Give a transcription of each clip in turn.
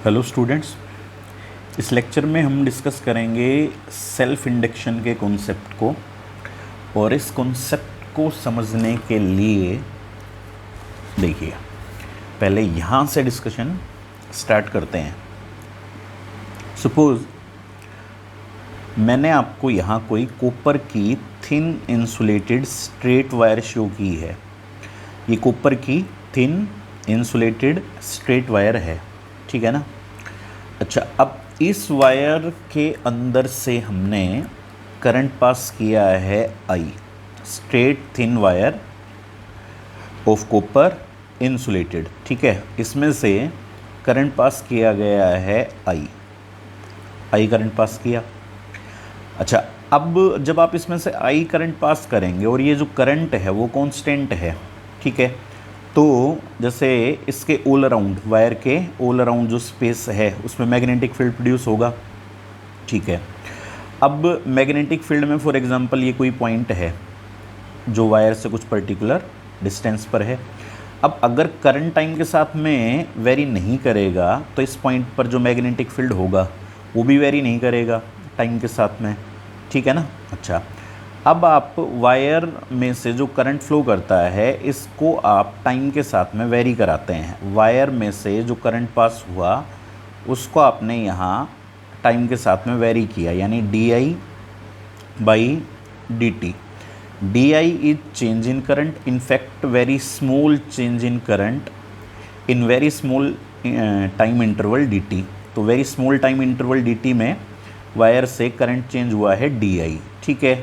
Hello students, इस lecture में हम डिस्कस करेंगे सेल्फ इंडक्शन के कॉन्सेप्ट को। और इस कॉन्सेप्ट को समझने के लिए देखिए, पहले यहाँ से डिस्कशन स्टार्ट करते हैं। सपोज़ मैंने आपको यहाँ कोई कॉपर की thin insulated straight wire show की है। ये कॉपर की थिन इंसुलेटेड स्ट्रेट वायर है, ठीक है ना। अच्छा, अब इस वायर के अंदर से हमने करंट पास किया है I, straight thin wire of copper insulated, ठीक है। इसमें से करंट पास किया गया है आई करंट पास किया। अच्छा, अब जब आप इसमें से आई करंट पास करेंगे और ये जो करंट है वो कांस्टेंट है, ठीक है, तो जैसे इसके ऑल अराउंड, वायर के ऑल अराउंड जो स्पेस है उसमें मैग्नेटिक फील्ड प्रोड्यूस होगा, ठीक है। अब मैग्नेटिक फील्ड में फॉर एग्जांपल ये कोई पॉइंट है जो वायर से कुछ पर्टिकुलर डिस्टेंस पर है। अब अगर करंट टाइम के साथ में वेरी नहीं करेगा तो इस पॉइंट पर जो मैग्नेटिक फील्ड होगा वो भी वेरी नहीं करेगा टाइम के साथ में, ठीक है ना। अच्छा, अब आप वायर में से जो करंट फ्लो करता है इसको आप टाइम के साथ में वेरी कराते हैं। वायर में से जो करंट पास हुआ उसको आपने यहाँ टाइम के साथ में वेरी किया, यानी D by D T. D I is change in current, in fact very small change in current in very small time interval D T. तो very small time interval D T में wire से current change हुआ है D I, ठीक है।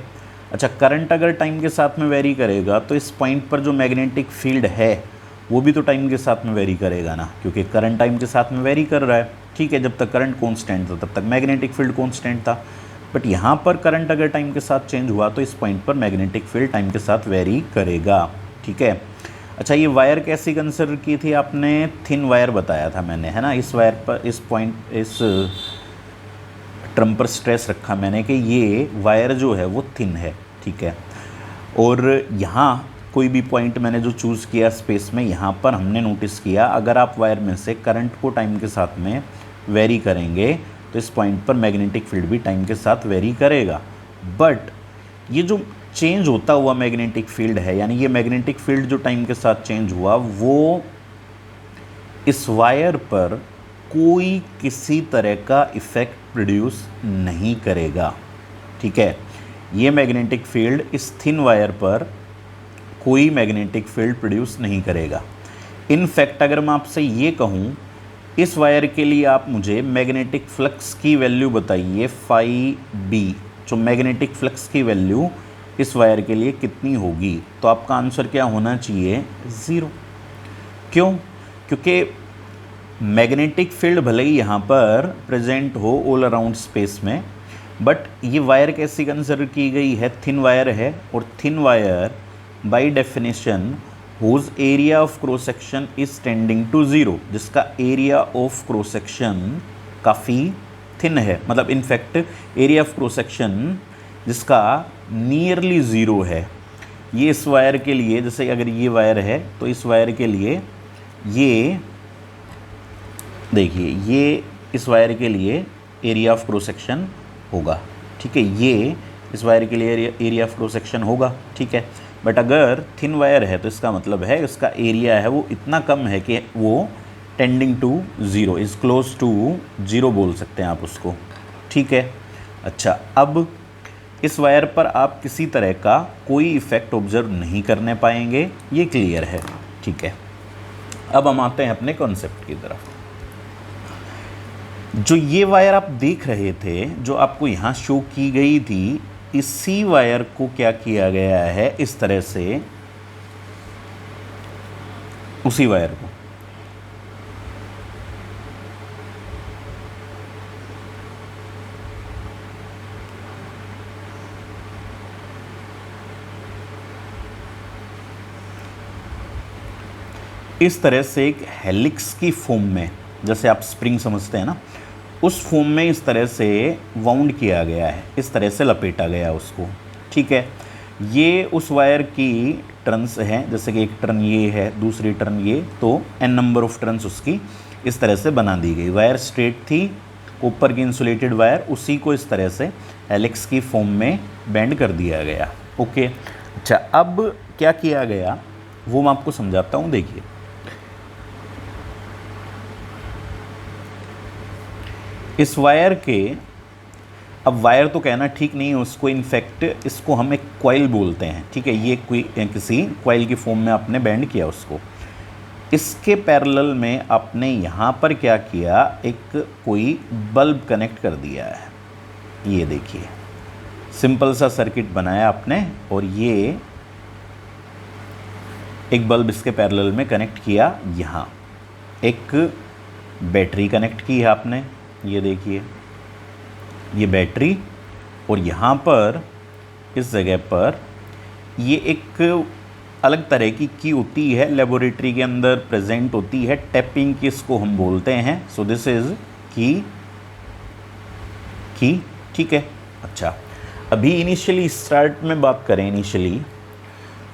अच्छा, current अगर time के साथ में वेरी करेगा तो इस पॉइंट पर जो मैग्नेटिक फील्ड है वो भी तो टाइम के साथ में वेरी करेगा ना, क्योंकि करंट टाइम के साथ में वेरी कर रहा है, ठीक है। जब तक करंट कांस्टेंट था तब तक मैग्नेटिक फील्ड कांस्टेंट था, बट यहाँ पर करंट अगर टाइम के साथ चेंज हुआ तो इस पॉइंट पर मैग्नेटिक फील्ड टाइम के साथ वेरी करेगा, ठीक है। अच्छा, ये वायर कैसी कंसिडर की थी आपने? थिन वायर बताया था मैंने, है ना। इस वायर पर, इस पॉइंट, इस टर्म पर स्ट्रेस रखा मैंने कि ये वायर जो है वो थिन है, ठीक है। और यहाँ कोई भी पॉइंट मैंने जो चूज़ किया स्पेस में, यहाँ पर हमने नोटिस किया अगर आप वायर में से करंट को टाइम के साथ में वेरी करेंगे तो इस पॉइंट पर मैग्नेटिक फील्ड भी टाइम के साथ वेरी करेगा। बट ये जो चेंज होता हुआ मैग्नेटिक फील्ड है, यानी ये मैग्नेटिक फील्ड जो टाइम के साथ चेंज हुआ वो इस वायर पर कोई किसी तरह का इफ़ेक्ट प्रोड्यूस नहीं करेगा, ठीक है। ये मैग्नेटिक फील्ड इस थिन वायर पर कोई मैग्नेटिक फील्ड प्रोड्यूस नहीं करेगा। इनफैक्ट अगर मैं आपसे ये कहूँ, इस वायर के लिए आप मुझे मैग्नेटिक फ्लक्स की वैल्यू बताइए, फाई बी, जो मैग्नेटिक फ्लक्स की वैल्यू इस वायर के लिए कितनी होगी, तो आपका आंसर क्या होना चाहिए? ज़ीरो। क्यों? क्योंकि मैग्नेटिक फील्ड भले ही यहाँ पर प्रेजेंट हो ऑल अराउंड स्पेस में, बट ये वायर कैसी कंसिडर की गई है? थिन वायर है, और thin wire by definition whose area of cross section is tending to zero, जिसका एरिया ऑफ क्रॉस सेक्शन काफ़ी थिन है, मतलब in fact area of cross section जिसका नियरली ज़ीरो है। ये इस वायर के लिए, जैसे अगर ये वायर है तो इस वायर के लिए ये देखिए, ये इस वायर के लिए एरिया ऑफ क्रॉस सेक्शन होगा, ठीक है। ये इस वायर के लिए एरिया ऑफ क्रॉस सेक्शन होगा, ठीक है। बट अगर थिन वायर है तो इसका मतलब है इसका एरिया है वो इतना कम है कि वो tending to zero, is close to zero बोल सकते हैं आप उसको, ठीक है। अच्छा, अब इस वायर पर आप किसी तरह का कोई इफ़ेक्ट ऑब्जर्व नहीं करने पाएंगे, ये क्लियर है, ठीक है। अब हम आते हैं अपने कॉन्सेप्ट की तरफ। जो ये वायर आप देख रहे थे, जो आपको यहाँ शो की गई थी, इसी वायर को क्या किया गया है, इस तरह से उसी वायर को इस तरह से एक हेलिक्स की फॉर्म में, जैसे आप स्प्रिंग समझते हैं ना, उस फॉर्म में इस तरह से वाउंड किया गया है, इस तरह से लपेटा गया उसको, ठीक है। ये उस वायर की टर्न्स हैं, जैसे कि एक टर्न ये है, दूसरी टर्न ये, तो n नंबर ऑफ टर्न्स उसकी इस तरह से बना दी गई। वायर स्ट्रेट थी, ऊपर की इंसुलेटेड वायर, उसी को इस तरह से हेलिक्स की फॉर्म में बेंड कर दिया गया। ओके, अच्छा अब क्या किया गया वो मैं आपको समझाता हूँ। देखिए इस वायर के, अब वायर तो कहना ठीक नहीं है उसको, इनफैक्ट इसको हम एक कॉइल बोलते हैं, ठीक है। ये कोई किसी कॉइल की फॉर्म में आपने बेंड किया उसको। इसके पैरेलल में आपने यहाँ पर क्या किया, एक कोई बल्ब कनेक्ट कर दिया है। ये देखिए सिंपल सा सर्किट बनाया आपने, और ये एक बल्ब इसके पैरेलल में कनेक्ट किया। यहाँ एक बैटरी कनेक्ट की है आपने, ये देखिए ये बैटरी, और यहाँ पर इस जगह पर ये एक अलग तरह की की होती है, लेबोरेटरी के अंदर प्रेजेंट होती है, टैपिंग की इसको हम बोलते हैं। सो दिस इज़ की, ठीक है। अच्छा अभी इनिशियली स्टार्ट में बात करें, इनिशियली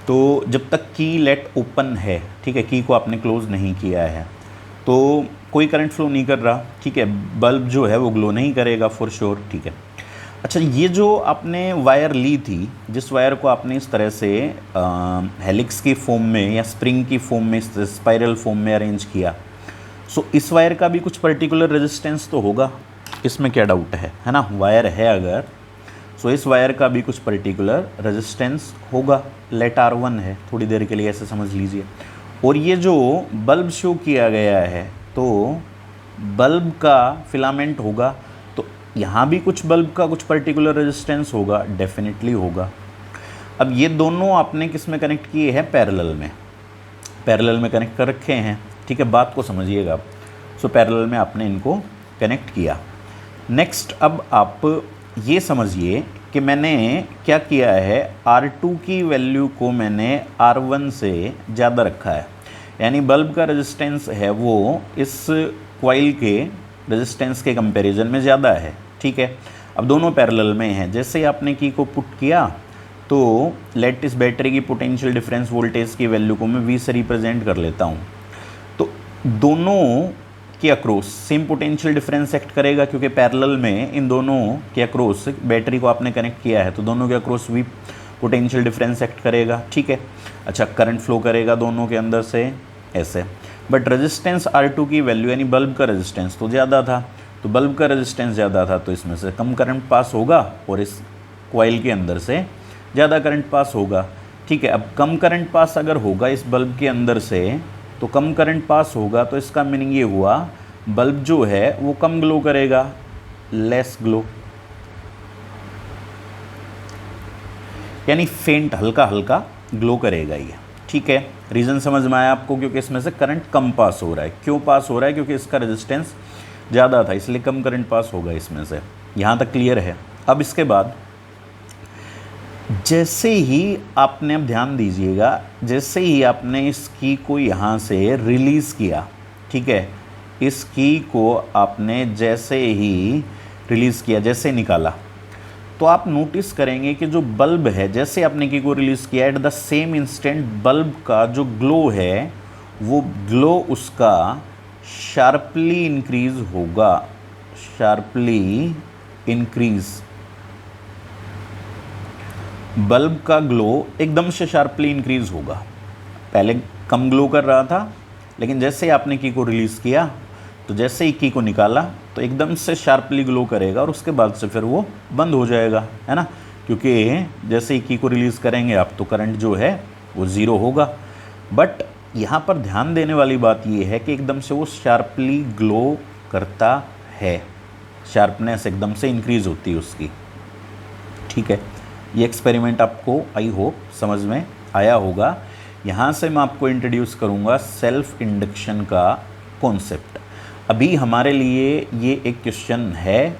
तो जब तक की लेट ओपन है, ठीक है, की को आपने क्लोज नहीं किया है तो कोई करंट फ्लो नहीं कर रहा, ठीक है, बल्ब जो है वो ग्लो नहीं करेगा फॉर श्योर, ठीक है। अच्छा ये जो आपने वायर ली थी, जिस वायर को आपने इस तरह से हेलिक्स की फॉर्म में या स्प्रिंग की फॉर्म में, स्पाइरल फॉर्म में अरेंज किया, सो इस वायर का भी कुछ पर्टिकुलर रेजिस्टेंस तो होगा, इसमें क्या डाउट है ना। वायर है अगर, सो इस वायर का भी कुछ पर्टिकुलर रेजिस्टेंस होगा। लेट R1 है, थोड़ी देर के लिए ऐसे समझ लीजिए। और ये जो बल्ब शो किया गया है तो बल्ब का फिलामेंट होगा, तो यहाँ भी कुछ बल्ब का कुछ पर्टिकुलर रेजिस्टेंस होगा, डेफिनेटली होगा। अब ये दोनों आपने किस में कनेक्ट किए हैं, पैरेलल में, पैरेलल में कनेक्ट कर रखे हैं, ठीक है, बात को समझिएगा। सो पैरेलल में आपने इनको कनेक्ट किया। नेक्स्ट अब आप ये समझिए कि मैंने क्या किया है, R2 की वैल्यू को मैंने R1 से ज़्यादा रखा है, यानी बल्ब का रेजिस्टेंस है वो इस कॉइल के रेजिस्टेंस के कंपैरिजन में ज़्यादा है, ठीक है। अब दोनों पैरेलल में हैं, जैसे ही आपने की को पुट किया तो लेट इस बैटरी की पोटेंशियल डिफरेंस वोल्टेज की वैल्यू को मैं V से रिप्रेजेंट कर लेता हूँ। तो दोनों के across same potential difference act करेगा, क्योंकि पैरेलल में इन दोनों के अक्रॉस बैटरी को आपने कनेक्ट किया है, तो दोनों के across V potential difference act करेगा, ठीक है। अच्छा करंट फ्लो करेगा दोनों के अंदर से ऐसे, बट रेजिस्टेंस R2 की वैल्यू यानी बल्ब का रेजिस्टेंस तो ज़्यादा था, तो बल्ब का रेजिस्टेंस ज़्यादा था तो इसमें से कम करंट पास होगा और इस कॉइल के अंदर से ज़्यादा करंट पास होगा, ठीक है। अब कम करंट पास अगर होगा इस बल्ब के अंदर से, तो कम करंट पास होगा तो इसका मीनिंग ये हुआ बल्ब जो है वो कम ग्लो करेगा, लेस ग्लो, यानी फेंट, हल्का हल्का ग्लो करेगा ये, ठीक है। रीज़न समझ में आया आपको, क्योंकि इसमें से करंट कम पास हो रहा है। क्यों पास हो रहा है, क्योंकि इसका रेजिस्टेंस ज़्यादा था, इसलिए कम करंट पास होगा इसमें से। यहाँ तक क्लियर है। अब इसके बाद जैसे ही आपने, अब ध्यान दीजिएगा, जैसे ही आपने इस की को यहाँ से रिलीज़ किया, ठीक है, इस की को आपने जैसे ही रिलीज़ किया, जैसे निकाला, तो आप नोटिस करेंगे कि जो बल्ब है, जैसे आपने की को रिलीज़ किया, at the same instant bulb का जो ग्लो है वो ग्लो उसका शार्पली इंक्रीज़ होगा, शार्पली इंक्रीज़। बल्ब का ग्लो एकदम से शार्पली इंक्रीज़ होगा। पहले कम ग्लो कर रहा था, लेकिन जैसे ही आपने की को रिलीज़ किया, तो जैसे ही की को निकाला तो एकदम से शार्पली ग्लो करेगा, और उसके बाद से फिर वो बंद हो जाएगा, है ना, क्योंकि जैसे ही की को रिलीज़ करेंगे आप तो करंट जो है वो ज़ीरो होगा। बट यहाँ पर ध्यान देने वाली बात ये है कि एकदम से वो शार्पली ग्लो करता है, शार्पनेस एकदम से इंक्रीज़ होती है उसकी, ठीक है। ये एक्सपेरिमेंट आपको आई होप समझ में आया होगा। यहाँ से मैं आपको इंट्रोड्यूस करूँगा सेल्फ इंडक्शन का कॉन्सेप्ट। अभी हमारे लिए ये एक क्वेश्चन है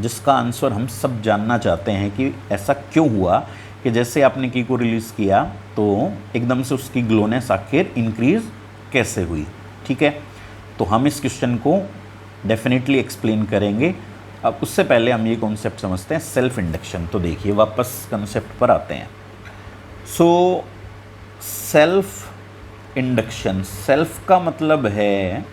जिसका आंसर हम सब जानना चाहते हैं कि ऐसा क्यों हुआ कि जैसे आपने की को रिलीज़ किया तो एकदम से उसकी ग्लोनेस आखिर इंक्रीज़ कैसे हुई, ठीक है। तो हम इस क्वेश्चन को डेफिनेटली एक्सप्लेन करेंगे। अब उससे पहले हम ये कॉन्सेप्ट समझते हैं सेल्फ इंडक्शन। तो देखिए वापस कॉन्सेप्ट पर आते हैं। सो सेल्फ इंडक्शन, सेल्फ का मतलब है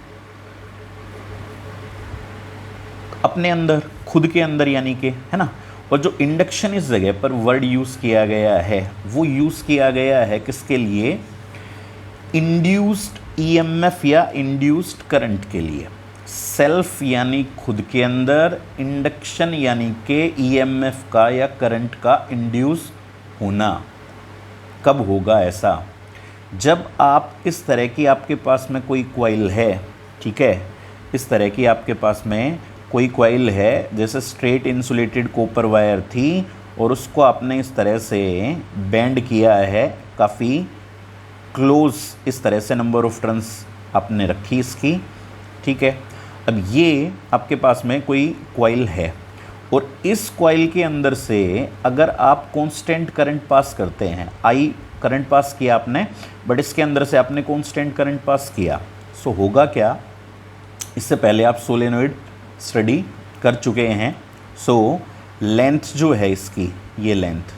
अपने अंदर, खुद के अंदर यानी कि, है ना। और जो इंडक्शन इस जगह पर वर्ड यूज़ किया गया है वो यूज़ किया गया है किसके लिए, इंड्यूस्ड ईएमएफ या इंड्यूस्ड करंट के लिए। सेल्फ यानी खुद के अंदर, इंडक्शन यानी कि ईएमएफ का या करंट का इंड्यूस होना। कब होगा ऐसा, जब आप इस तरह की, आपके पास में कोई कॉइल है, ठीक है, इस तरह की आपके पास में कोई कॉइल है, जैसे स्ट्रेट इंसुलेटेड कॉपर वायर थी और उसको आपने इस तरह से बेंड किया है काफ़ी क्लोज, इस तरह से नंबर ऑफ टर्न्स आपने रखी इसकी, ठीक है। अब ये आपके पास में कोई कॉइल है और इस कॉइल के अंदर से अगर आप कांस्टेंट करंट पास करते हैं, आई करंट पास किया आपने, बट इसके अंदर से आपने कांस्टेंट करंट पास किया, सो होगा क्या, इससे पहले आप सोलेनोइड स्टडी कर चुके हैं। सो लेंथ जो है इसकी, ये लेंथ,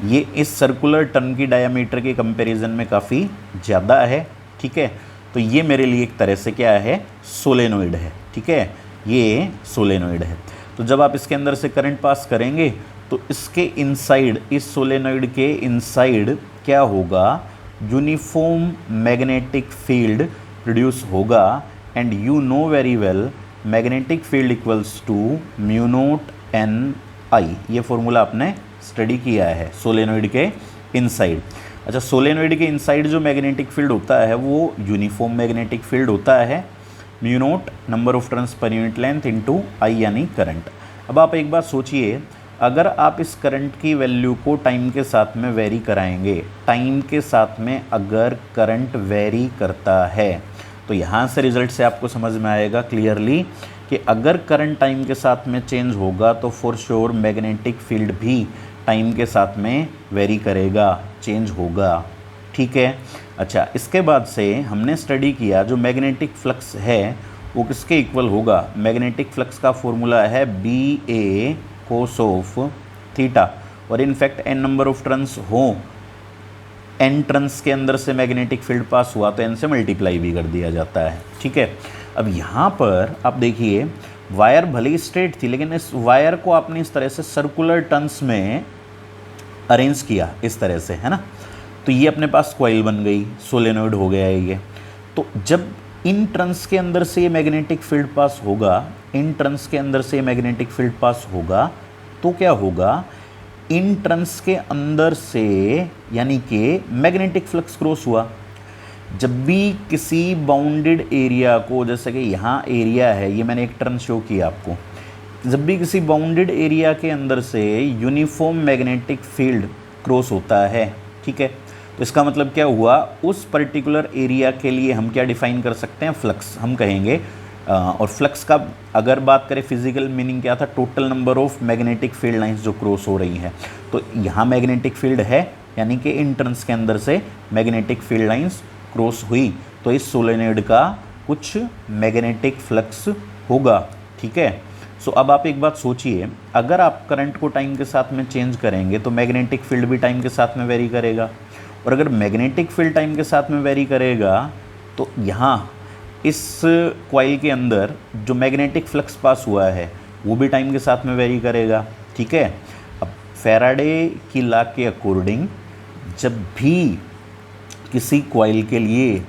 ये इस सर्कुलर टर्न की डायामीटर के कंपैरिजन में काफ़ी ज़्यादा है, ठीक है। तो ये मेरे लिए एक तरह से क्या है, सोलेनोइड है, ठीक है, ये सोलेनोइड है। तो जब आप इसके अंदर से करंट पास करेंगे तो इसके इनसाइड, इस सोलेनोइड के इनसाइड क्या होगा, यूनिफॉर्म मैग्नेटिक फील्ड प्रोड्यूस होगा। And you know very well magnetic field equals to mu naught N I, ये फॉर्मूला आपने स्टडी किया है सोलेनोइड के इनसाइड। अच्छा, सोलेनोइड के इनसाइड जो मैग्नेटिक फील्ड होता है वो यूनिफॉर्म मैग्नेटिक फील्ड होता है, mu naught number of turns per unit length into I यानी करंट। अब आप एक बात सोचिए, अगर आप इस करंट की वैल्यू को टाइम के साथ में वेरी कराएंगे, टाइम के साथ में अगर करंट वेरी करता है तो यहाँ से रिजल्ट से आपको समझ में आएगा क्लियरली कि अगर करंट टाइम के साथ में चेंज होगा तो फॉर श्योर मैग्नेटिक फील्ड भी टाइम के साथ में वेरी करेगा, चेंज होगा, ठीक है। अच्छा, इसके बाद से हमने स्टडी किया जो मैग्नेटिक फ्लक्स है वो किसके इक्वल होगा, मैग्नेटिक फ्लक्स का फॉर्मूला है B A cos of theta, और in fact N number of turns हो, एन टर्न्स के अंदर से मैग्नेटिक फील्ड पास हुआ तो एन से मल्टीप्लाई भी कर दिया जाता है, ठीक है। अब यहाँ पर आप देखिए, वायर भले ही स्ट्रेट थी लेकिन इस वायर को आपने इस तरह से सर्कुलर टर्न्स में अरेंज किया, इस तरह से, है ना। तो ये अपने पास कॉइल बन गई, सोलेनोइड हो गया है ये। तो जब इन टर्न्स के अंदर से ये मैग्नेटिक फील्ड पास होगा, इन टर्न्स के अंदर से मैग्नेटिक फील्ड पास होगा तो क्या होगा, इन टर्न्स के अंदर से यानी कि मैग्नेटिक फ्लक्स क्रॉस हुआ। जब भी किसी बाउंडेड एरिया को, जैसे कि यहाँ एरिया है, ये मैंने एक टर्न शो किया आपको, जब भी किसी बाउंडेड एरिया के अंदर से यूनिफॉर्म मैग्नेटिक फील्ड क्रॉस होता है, ठीक है, तो इसका मतलब क्या हुआ, उस पर्टिकुलर एरिया के लिए हम क्या डिफाइन कर सकते हैं, फ्लक्स हम कहेंगे। और फ्लक्स का अगर बात करें फिजिकल मीनिंग क्या था, total number of magnetic field lines जो क्रॉस हो रही हैं। तो यहाँ मैग्नेटिक फील्ड है यानी कि इन टर्न्स के अंदर से मैग्नेटिक फील्ड लाइंस क्रॉस हुई तो इस सोलेनोइड का कुछ मैग्नेटिक फ्लक्स होगा, ठीक है। सो अब आप एक बात सोचिए, अगर आप करंट को टाइम के साथ में चेंज करेंगे तो मैग्नेटिक फील्ड भी टाइम के साथ में वेरी करेगा, और अगर मैग्नेटिक फील्ड टाइम के साथ में वेरी करेगा तो यहाँ इस कॉइल के अंदर जो मैग्नेटिक फ्लक्स पास हुआ है वो भी टाइम के साथ में वेरी करेगा, ठीक है। अब फैराडे की लॉ के अकॉर्डिंग जब भी किसी कॉइल के लिए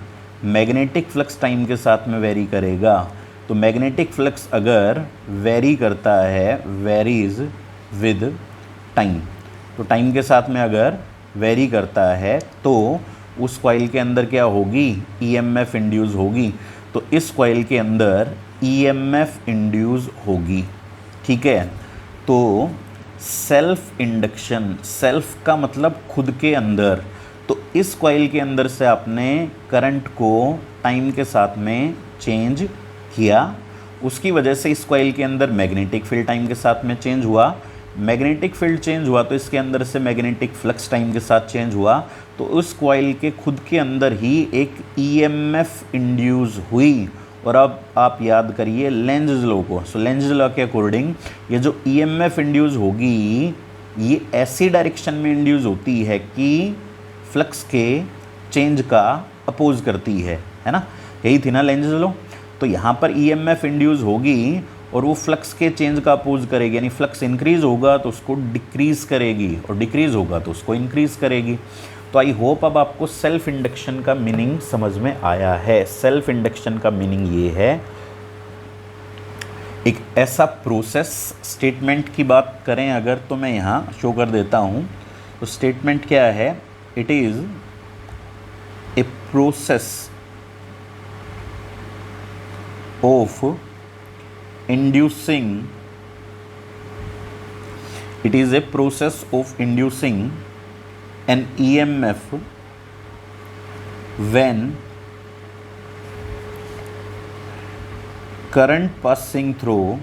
मैग्नेटिक फ्लक्स टाइम के साथ में वेरी करेगा तो मैग्नेटिक फ्लक्स अगर वेरी करता है, वेरीज विद टाइम, तो टाइम के साथ में अगर वेरी करता है तो उस कॉइल के अंदर क्या होगी, ईएमएफ इंड्यूस होगी। तो इस कॉइल के अंदर ईएमएफ इंड्यूस होगी, ठीक है। तो सेल्फ इंडक्शन, सेल्फ का मतलब खुद के अंदर, तो इस कॉइल के अंदर से आपने करंट को टाइम के साथ में चेंज किया, उसकी वजह से इस कॉइल के अंदर मैग्नेटिक फील्ड टाइम के साथ में चेंज हुआ, मैग्नेटिक फील्ड चेंज हुआ तो इसके अंदर से मैग्नेटिक फ्लक्स टाइम के साथ चेंज हुआ, तो उस कॉइल के खुद के अंदर ही एक ईएमएफ इंड्यूस हुई। और अब आप याद करिए लेंज़ लॉ को, सो लेंज़ लॉ के अकॉर्डिंग ये जो ईएमएफ इंड्यूस होगी ये ऐसी डायरेक्शन में इंड्यूस होती है कि फ्लक्स के चेंज का अपोज करती है ना, यही थी ना लेंज़ लॉ। तो यहाँ पर ईएमएफ इंड्यूस होगी और वो फ्लक्स के चेंज का अपोज करेगी, यानी फ्लक्स इंक्रीज होगा तो उसको डिक्रीज करेगी और डिक्रीज होगा तो उसको इंक्रीज करेगी। तो आई होप अब आपको सेल्फ इंडक्शन का मीनिंग समझ में आया है। सेल्फ इंडक्शन का मीनिंग ये है, एक ऐसा प्रोसेस, स्टेटमेंट की बात करें अगर तो मैं यहाँ शो कर देता हूँ। तो स्टेटमेंट क्या है, it is a process of inducing, it is a process of inducing an EMF when current passing through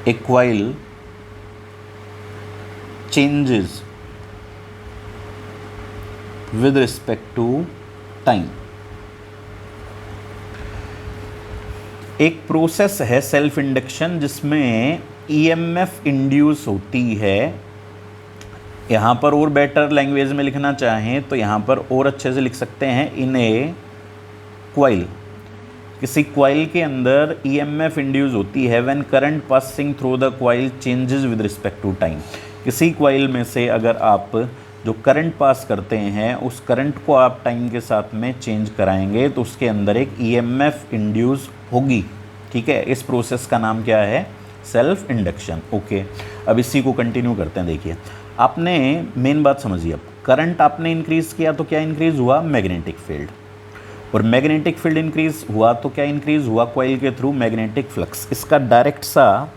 a coil changes with respect to time। एक प्रोसेस है सेल्फ इंडक्शन जिसमें ईएमएफ इंड्यूस होती है। यहाँ पर और बेटर लैंग्वेज में लिखना चाहें तो यहाँ पर और अच्छे से लिख सकते हैं, इन ए क्वाइल, किसी क्वाइल के अंदर ईएमएफ इंड्यूस होती है when current passing through the coil changes with respect to time. किसी क्वाइल में से अगर आप जो करंट पास करते हैं उस करंट को आप टाइम के साथ में चेंज कराएंगे तो उसके अंदर एक ईएमएफ इंड्यूस होगी। ठीक है, इस प्रोसेस का नाम क्या है, सेल्फ इंडक्शन। ओके, अब इसी को कंटिन्यू करते हैं। देखिए, आपने मेन बात समझिए, अब करंट आपने इंक्रीज़ किया तो क्या इंक्रीज़ हुआ, मैग्नेटिक फील्ड, और मैग्नेटिक फील्ड इंक्रीज़ हुआ तो क्या इंक्रीज़ हुआ, कॉइल के थ्रू मैग्नेटिक फ्लक्स। इसका डायरेक्ट सा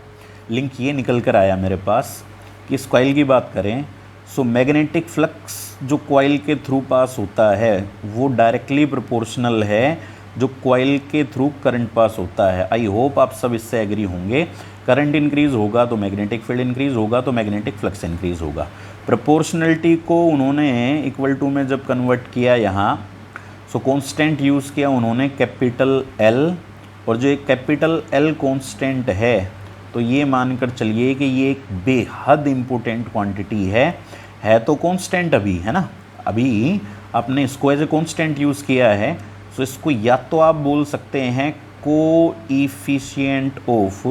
लिंक ये निकल कर आया मेरे पास कि इस कॉइल की बात करें सो मैग्नेटिक फ्लक्स जो कॉइल के थ्रू पास होता है वो डायरेक्टली प्रोपोर्शनल है जो कॉइल के थ्रू करंट पास होता है। आई होप आप सब इससे एग्री होंगे। करंट इंक्रीज होगा तो मैग्नेटिक फील्ड इंक्रीज होगा तो मैग्नेटिक फ्लक्स इंक्रीज होगा। प्रोपोर्शनलिटी को उन्होंने इक्वल टू में जब कन्वर्ट किया यहाँ, सो कॉन्स्टेंट यूज़ किया उन्होंने कैपिटल एल, और जो एक कैपिटल एल कॉन्स्टेंट है तो ये मानकर चलिए कि ये एक बेहद इम्पोर्टेंट क्वांटिटी है तो कांस्टेंट अभी है ना, अभी आपने इसको एज ए कांस्टेंट यूज़ किया है। सो इसको या तो आप बोल सकते हैं कोएफिशिएंट ऑफ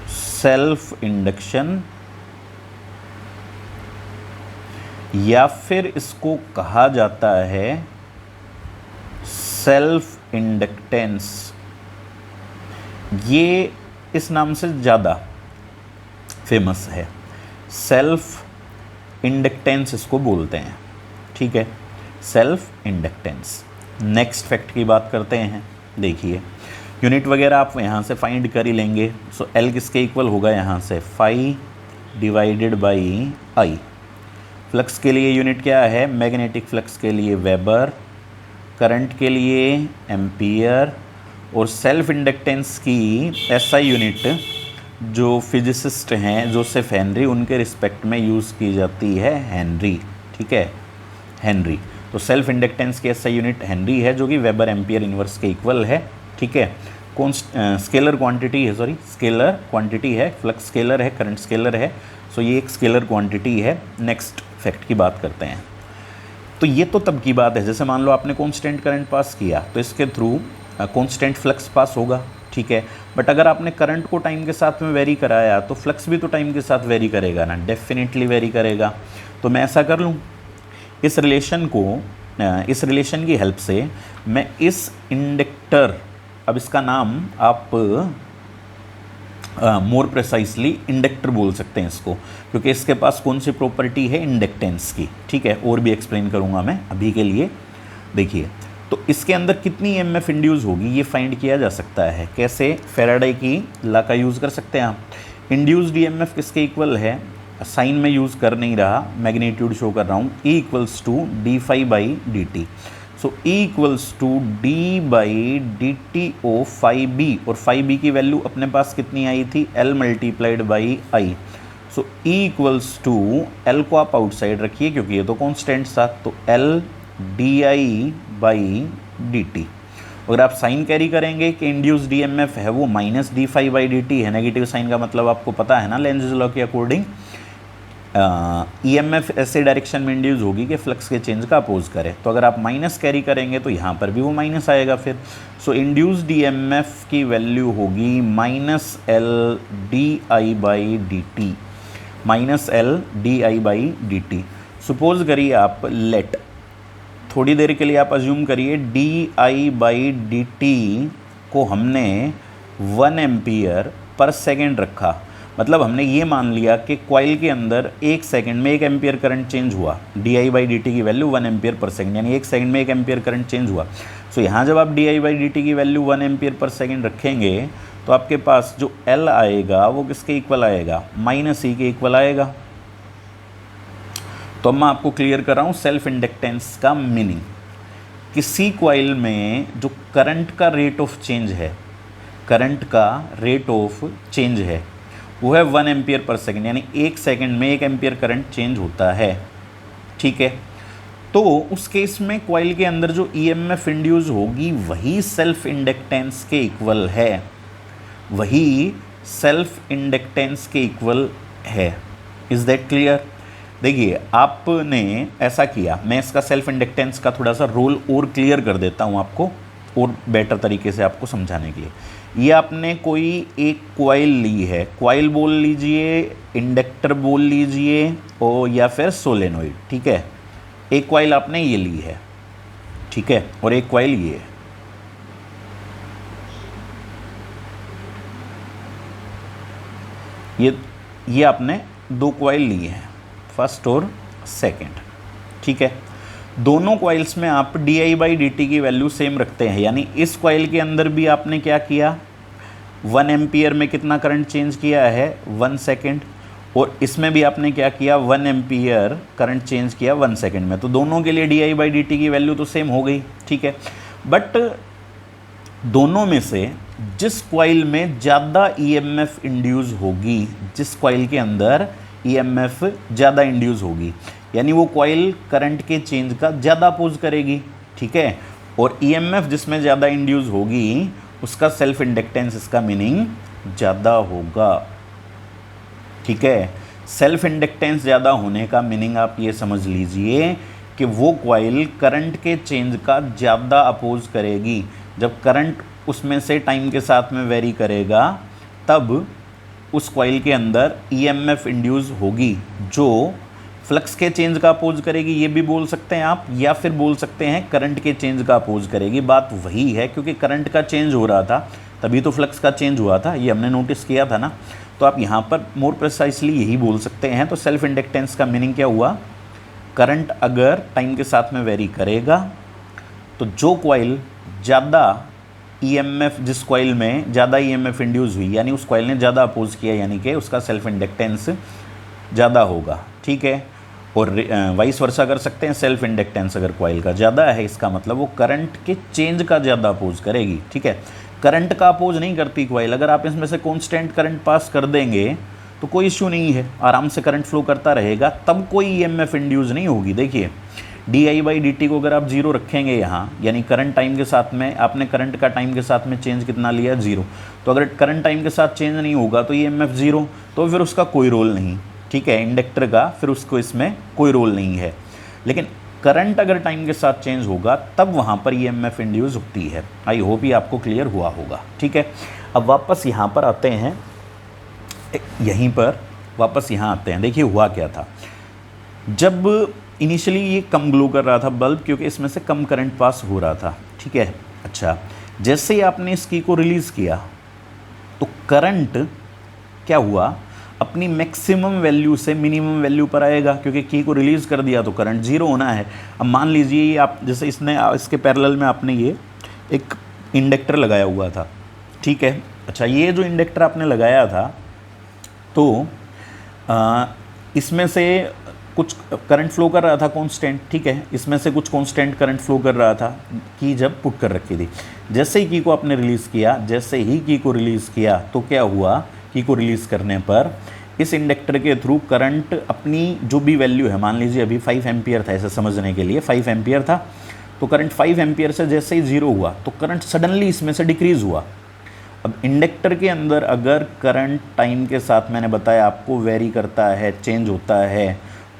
सेल्फ इंडक्शन, या फिर इसको कहा जाता है सेल्फ इंडक्टेंस। ये इस नाम से ज़्यादा फेमस है, सेल्फ इंडक्टेंस इसको बोलते हैं। ठीक है, सेल्फ इंडक्टेंस। नेक्स्ट फैक्ट की बात करते हैं। देखिए, यूनिट वगैरह आप यहाँ से फाइंड कर ही लेंगे। सो एल किसके इक्वल होगा, यहाँ से phi divided by I. Flux के लिए यूनिट क्या है, मैग्नेटिक फ्लक्स के लिए वेबर, करंट के लिए एम्पियर, और सेल्फ इंडक्टेंस की एसआई यूनिट जो फिजिसिस्ट हैं जोसेफ हेनरी, उनके रिस्पेक्ट में यूज़ की जाती है हेनरी। ठीक है, हेनरी। तो सेल्फ इंडक्टेंस की एसआई यूनिट हेनरी है जो कि वेबर एम्पियर इनवर्स के इक्वल है। ठीक है, कौन स्केलर क्वांटिटी है, सॉरी स्केलर क्वांटिटी है, फ्लक्स स्केलर है, करंट स्केलर है। सो ये एक स्केलर क्वांटिटी है। नेक्स्ट फैक्ट की बात करते हैं। तो ये तो तब की बात है जैसे मान लो आपने कॉन्स्टेंट करंट पास किया तो इसके थ्रू कॉन्स्टेंट फ्लक्स पास होगा। ठीक है, बट अगर आपने करंट को टाइम के साथ में वेरी कराया तो फ्लक्स भी तो टाइम के साथ वेरी करेगा ना, डेफिनेटली वेरी करेगा। तो मैं ऐसा कर लूँ, इस रिलेशन की हेल्प से मैं इस इंडक्टर, अब इसका नाम आप मोर प्रिसाइसली इंडक्टर बोल सकते हैं इसको, क्योंकि इसके पास कौन सी प्रॉपर्टी है, इंडक्टेंस की। ठीक है, और भी एक्सप्लेन करूँगा मैं, अभी के लिए देखिए। तो इसके अंदर कितनी ईएमएफ इंड्यूस होगी ये फाइंड किया जा सकता है। कैसे, फैराडे की लॉ का यूज़ कर सकते हैं आप। इंड्यूस्ड ईएमएफ किसके इक्वल है, साइन में यूज़ कर नहीं रहा, मैग्नीट्यूड शो कर रहा हूँ, E equals to D phi by D T. So E equals to D by D T of phi B, और फाई बी की वैल्यू अपने पास कितनी आई थी, L multiplied by I. So E equals to, L को आप outside रखिए क्योंकि ये तो कॉन्स्टेंट था, तो L D I by D T. अगर आप साइन कैरी करेंगे कि इंड्यूस डी एम एफ है वो minus D phi by D T है, नेगेटिव साइन का मतलब आपको पता है ना लेंज़ लॉ के अकॉर्डिंग। ईएमएफ ऐसे डायरेक्शन में इंड्यूस होगी कि फ्लक्स के चेंज का अपोज करे। तो अगर आप माइनस कैरी करेंगे तो यहाँ पर भी वो माइनस आएगा फिर। सो इंड्यूस्ड ईएमएफ की वैल्यू होगी minus L D I by D T, minus L D I by D T. Suppose करिए आप लेट, थोड़ी देर के लिए आप अज्यूम करिए D I by D T को हमने 1 एम्पियर पर सेकेंड रखा। मतलब हमने ये मान लिया कि कॉइल के अंदर 1 सेकंड में 1 एम्पियर करंट चेंज हुआ, D I by D T की वैल्यू 1 एम्पियर पर सेकंड, यानी 1 सेकंड में 1 एम्पियर करंट चेंज हुआ। सो यहाँ जब आप D I by D T की वैल्यू 1 एम्पियर पर सेकंड रखेंगे तो आपके पास जो एल आएगा वो किसके इक्वल आएगा, माइनस ई के इक्वल आएगा। तो मैं आपको क्लियर कर रहा हूँ सेल्फ इंडक्टेंस का मीनिंग। किसी कॉइल में जो करंट का रेट ऑफ चेंज है, करंट का रेट ऑफ चेंज है वो है 1 एम्पियर पर सेकेंड, यानी 1 सेकंड में 1 एम्पियर करंट चेंज होता है। ठीक है, तो उस केस में कॉइल के अंदर जो ईएमएफ इंड्यूस होगी वही सेल्फ इंडक्टेंस के इक्वल है, वही सेल्फ इंडक्टेंस के इक्वल है। Is that clear? देखिए आपने ऐसा किया, मैं इसका सेल्फ इंडक्टेंस का थोड़ा सा रोल और क्लियर कर देता हूँ आपको और बेटर तरीके से आपको समझाने के लिए। ये आपने कोई एक कॉइल ली है, कॉइल बोल लीजिए, इंडक्टर बोल लीजिए और या फिर सोलेनोइड। ठीक है, एक कॉइल आपने ये ली है, ठीक है, और एक कॉइल ये है। ये आपने 2 कॉइल लिए हैं, फर्स्ट और सेकंड। ठीक है, दोनों कॉइल्स में आप D I by D T की वैल्यू सेम रखते हैं, यानी इस कॉइल के अंदर भी आपने क्या किया, 1 एम्पियर में कितना करंट चेंज किया है, 1 सेकेंड, और इसमें भी आपने क्या किया, 1 एम्पियर करंट चेंज किया 1 सेकेंड में। तो दोनों के लिए D I by D T की वैल्यू तो सेम हो गई। ठीक है, बट दोनों में से जिस कॉइल में ज़्यादा ईएमएफ इंड्यूस होगी, जिस कॉइल के अंदर ईएमएफ ज़्यादा इंड्यूस होगी, यानी वो कॉइल करंट के चेंज का ज़्यादा अपोज करेगी। ठीक है, और ईएमएफ जिसमें ज़्यादा इंड्यूस होगी उसका सेल्फ इंडक्टेंस, इसका मीनिंग ज़्यादा होगा। ठीक है, सेल्फ इंडक्टेंस ज़्यादा होने का मीनिंग आप ये समझ लीजिए कि वो कॉइल करंट के चेंज का ज़्यादा अपोज करेगी। जब करंट उसमें से टाइम के साथ में वेरी करेगा तब उस कॉइल के अंदर ईएमएफ इंड्यूस होगी जो फ्लक्स के चेंज का अपोज करेगी, ये भी बोल सकते हैं आप, या फिर बोल सकते हैं करंट के चेंज का अपोज करेगी। बात वही है, क्योंकि करंट का चेंज हो रहा था तभी तो फ्लक्स का चेंज हुआ था, ये हमने नोटिस किया था ना। तो आप यहाँ पर मोर प्रिसाइसली यही बोल सकते हैं। तो सेल्फ इंडक्टेंस का मीनिंग क्या हुआ, करंट अगर टाइम के साथ में वेरी करेगा तो जो कॉइल ज़्यादा ईएमएफ, जिस कॉइल में ज़्यादा ईएमएफ इंड्यूस हुई, यानी उस कॉइल ने ज़्यादा अपोज किया, यानी कि उसका सेल्फ इंडक्टेंस ज़्यादा होगा। ठीक है, और वाइस वर्सा कर सकते हैं, सेल्फ इंडक्टेंस अगर कॉइल का ज़्यादा है इसका मतलब वो करंट के चेंज का ज़्यादा अपोज करेगी। ठीक है, करंट का अपोज नहीं करती कॉइल, अगर आप इसमें से कांस्टेंट करंट पास कर देंगे तो कोई इश्यू नहीं है, आराम से करंट फ्लो करता रहेगा, तब कोई ईएमएफ इंड्यूस नहीं होगी। देखिए D I by D T को अगर आप 0 रखेंगे यहाँ, यानी करंट टाइम के साथ में, आपने करंट का टाइम के साथ में चेंज कितना लिया, 0, तो अगर करंट टाइम के साथ चेंज नहीं होगा तो ईएमएफ 0, तो फिर उसका कोई रोल नहीं। ठीक है, इंडक्टर का फिर उसको इसमें कोई रोल नहीं है। लेकिन करंट अगर टाइम के साथ चेंज होगा तब वहाँ पर ईएमएफ इंड्यूस होती है। आई होप ये आपको क्लियर हुआ होगा। ठीक है, अब वापस यहाँ पर आते हैं, यहीं पर वापस यहाँ आते हैं। देखिए हुआ क्या था, जब इनिशियली ये कम ग्लो कर रहा था बल्ब, क्योंकि इसमें से कम करंट पास हो रहा था। ठीक है, अच्छा, जैसे ही आपने इस की को रिलीज़ किया तो करंट क्या हुआ, अपनी मैक्सिमम वैल्यू से मिनिमम वैल्यू पर आएगा, क्योंकि की को रिलीज़ कर दिया तो करंट 0 होना है। अब मान लीजिए ये आप, जैसे इसके पैरेलल में आपने ये एक इंडक्टर लगाया हुआ था। ठीक है, अच्छा, ये जो इंडक्टर आपने लगाया था तो इसमें से कुछ करंट फ्लो कर रहा था कांस्टेंट। ठीक है, इसमें से कुछ कांस्टेंट करंट फ्लो कर रहा था की जब पुट कर रखी थी। जैसे ही की को आपने रिलीज़ किया, जैसे ही की को रिलीज़ किया तो क्या हुआ, की को रिलीज़ करने पर इस इंडक्टर के थ्रू करंट अपनी जो भी वैल्यू है, मान लीजिए अभी 5 एम्पियर था, ऐसे समझने के लिए 5 एम्पियर था, तो करंट 5 एम्पियर से जैसे ही 0 हुआ तो करंट सडनली इसमें से डिक्रीज़ हुआ अब इंडक्टर के अंदर अगर करंट टाइम के साथ मैंने बताया आपको वेरी करता है, चेंज होता है,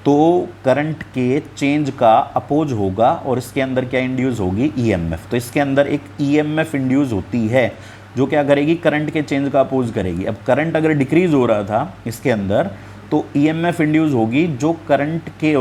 तो करंट के चेंज का अपोज होगा और इसके अंदर क्या इंड्यूस होगी, ईएमएफ। तो इसके अंदर एक ईएमएफ इंड्यूस होती है जो क्या करेगी, करंट के चेंज का अपोज करेगी। अब करंट अगर डिक्रीज हो रहा था इसके अंदर तो ईएमएफ इंड्यूस होगी जो करंट के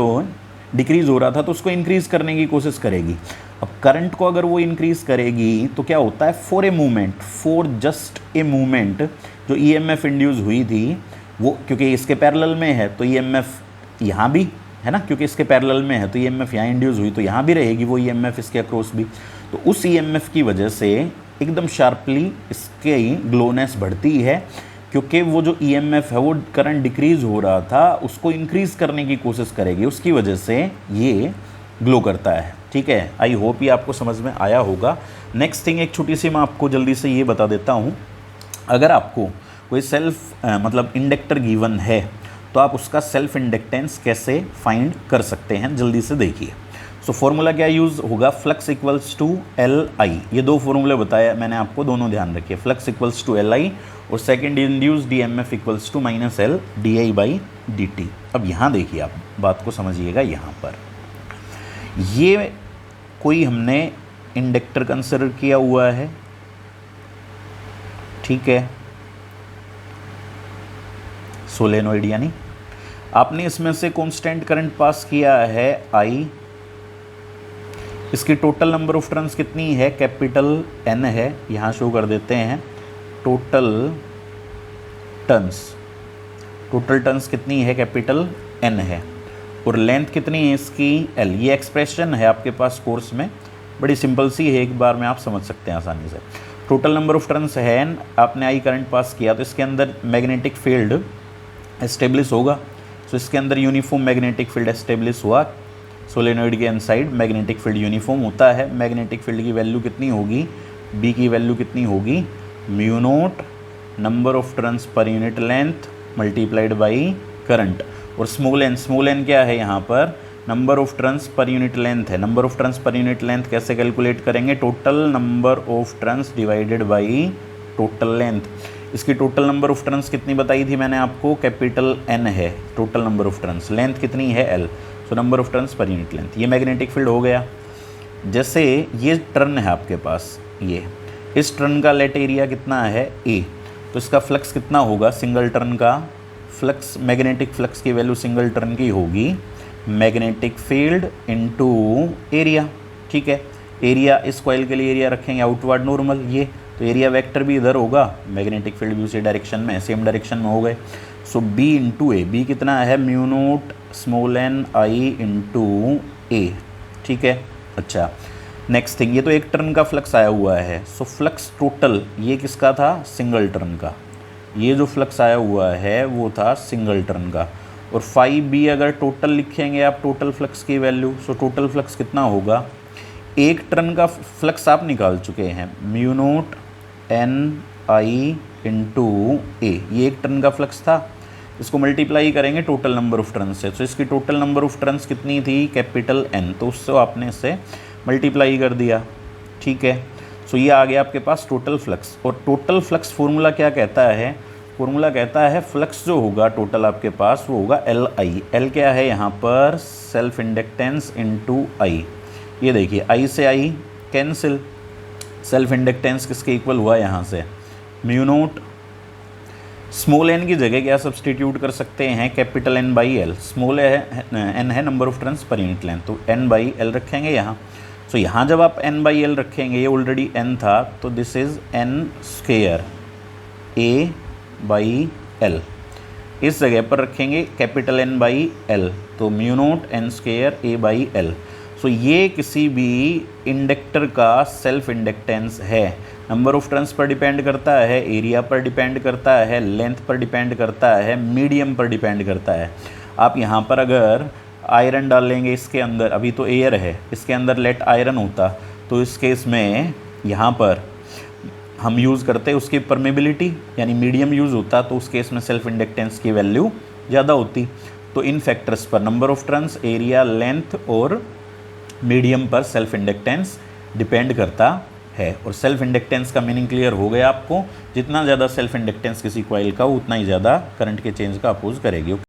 डिक्रीज हो रहा था तो उसको इंक्रीज करने की कोशिश करेगी। अब करंट को अगर वो इंक्रीज करेगी तो क्या होता है, for a movement, for just a movement, जो ईएमएफ इंड्यूस हुई थी वो, क्योंकि इसके पैरेलल में है तो ईएमएफ यहाँ भी है ना, क्योंकि इसके पैरेलल में है तो ईएमएफ यहाँ इंड्यूस हुई तो यहाँ भी रहेगी वो ईएमएफ इसके अक्रॉस भी। तो उस ईएमएफ की वजह से एकदम शार्पली इसके ग्लोनेस बढ़ती है, क्योंकि वो जो ईएमएफ है वो करंट डिक्रीज हो रहा था उसको इंक्रीज करने की कोशिश करेगी, उसकी वजह से ये ग्लो करता है। ठीक है, आई होप ये आपको समझ में आया होगा। नेक्स्ट थिंग, एक छोटी सी मैं आपको जल्दी से ये बता देता हूँ, अगर आपको कोई सेल्फ मतलब इंडक्टर गिवन है तो आप उसका सेल्फ इंडक्टेंस कैसे फाइंड कर सकते हैं, जल्दी से देखिए। सो फॉर्मूला क्या यूज़ होगा, flux equals to L I. ये दो फॉर्मूले बताया मैंने आपको, दोनों ध्यान रखिए, flux equals to L I और second induce D M F equals to minus L D I by D T. अब यहाँ देखिए, आप बात को समझिएगा। यहाँ पर ये कोई हमने इंडक्टर कंसिडर किया हुआ है, ठीक है, सोलेनोइड, यानी आपने इसमें से कांस्टेंट करंट पास किया है आई। इसकी टोटल नंबर ऑफ टर्न्स कितनी है, कैपिटल एन है, यहाँ शो कर देते हैं। टोटल टर्न्स कितनी है, कैपिटल एन है। और लेंथ कितनी है इसकी, एल। ये एक्सप्रेशन है आपके पास कोर्स में, बड़ी सिंपल सी है, एक बार में आप समझ सकते हैं आसानी से। टोटल नंबर ऑफ टर्न्स है एन, आपने आई करंट पास किया तो इसके अंदर मैग्नेटिक फील्ड एस्टेब्लिश होगा। तो इसके अंदर यूनिफॉर्म मैग्नेटिक फील्ड एस्टेब्लिश हुआ। सोलेनोइड के इनसाइड मैग्नेटिक फील्ड यूनिफॉर्म होता है। मैग्नेटिक फील्ड की वैल्यू कितनी होगी, बी की वैल्यू कितनी होगी, mu naught number of turns per unit length multiplied by current. और स्मॉल एन क्या है, यहाँ पर number of turns per unit length है। Number of turns per unit length कैसे कैलकुलेट करेंगे, total number of turns divided by total length. इसकी total number of turns कितनी बताई थी मैंने आपको, कैपिटल एन है total number of turns, length कितनी है L, so number of turns per unit length. ये मैग्नेटिक फील्ड हो गया। जैसे ये टर्न है आपके पास, ये इस टर्न का लेट एरिया कितना है ए, तो इसका फ्लक्स कितना होगा, सिंगल टर्न का फ्लक्स, मैग्नेटिक फ्लक्स की वैल्यू सिंगल टर्न की होगी मैग्नेटिक फील्ड इनटू एरिया। ठीक है, एरिया इस कॉइल के लिए एरिया रखेंगे आउटवर्ड नॉर्मल, ये तो एरिया वेक्टर भी इधर होगा, मैग्नेटिक फील्ड भी उसी डायरेक्शन में, सेम डायरेक्शन में हो गए। सो बी इंटू ए, बी कितना है, म्यू नोट स्मॉल एन आई इंटू ए। ठीक है, अच्छा नेक्स्ट थिंग, ये तो एक टर्न का फ्लक्स आया हुआ है। सो फ्लक्स टोटल ये किसका था, सिंगल टर्न का। ये जो फ्लक्स आया हुआ है वो था सिंगल टर्न का। और 5b अगर टोटल लिखेंगे आप, टोटल फ्लक्स की वैल्यू, सो टोटल फ्लक्स कितना होगा, एक टर्न का फ्लक्स आप निकाल चुके हैं, म्यू नोट एन आई इंटू ए। ये एक टर्न का फ्लक्स था, इसको मल्टीप्लाई करेंगे टोटल नंबर ऑफ टर्न से। तो इसकी टोटल नंबर ऑफ टर्न्स कितनी थी, कैपिटल एन, तो उससे आपने इससे मल्टीप्लाई कर दिया। ठीक है, सो ये आ गया आपके पास टोटल फ्लक्स। और टोटल फ्लक्स फॉर्मूला क्या कहता है, फॉर्मूला कहता है फ्लक्स जो होगा टोटल आपके पास वो होगा एल आई। एल क्या है यहाँ पर, सेल्फ इंडक्टेंस इनटू आई। ये देखिए आई से आई कैंसिल, सेल्फ इंडक्टेंस किसके इक्वल हुआ यहाँ से, म्यू नोट स्मॉल एन की जगह क्या सब्सटीट्यूट कर सकते हैं, capital N by L. Small N है number of turns per unit length, तो एन बाई एल रखेंगे यहाँ। सो यहाँ जब आप एन बाई एल रखेंगे, ये ऑलरेडी एन था, तो this is N square A by L. इस जगह पर रखेंगे कैपिटल एन बाई एल, तो mu naught N square A by L. So ये किसी भी इंडक्टर का सेल्फ इंडक्टेंस है। Number of turns per depend करता है, एरिया पर डिपेंड करता है, लेंथ पर डिपेंड करता है, मीडियम पर डिपेंड करता है। आप यहाँ पर अगर आयरन डालेंगे इसके अंदर, अभी तो एयर है, इसके अंदर लेट आयरन होता, तो इस केस में यहाँ पर हम यूज़ करते हैं उसकी परमेबिलिटी, यानी मीडियम यूज़ होता, तो उस केस में सेल्फ इंडक्टेंस की वैल्यू ज़्यादा होती। तो इन फैक्टर्स पर, number of turns, area, length और मीडियम पर सेल्फ इंडक्टेंस डिपेंड करता है। और सेल्फ इंडक्टेंस का मीनिंग क्लियर हो गया आपको, जितना ज़्यादा सेल्फ इंडक्टेंस किसी कॉइल का हो उतना ही ज़्यादा करंट के चेंज का अपोज करेगी।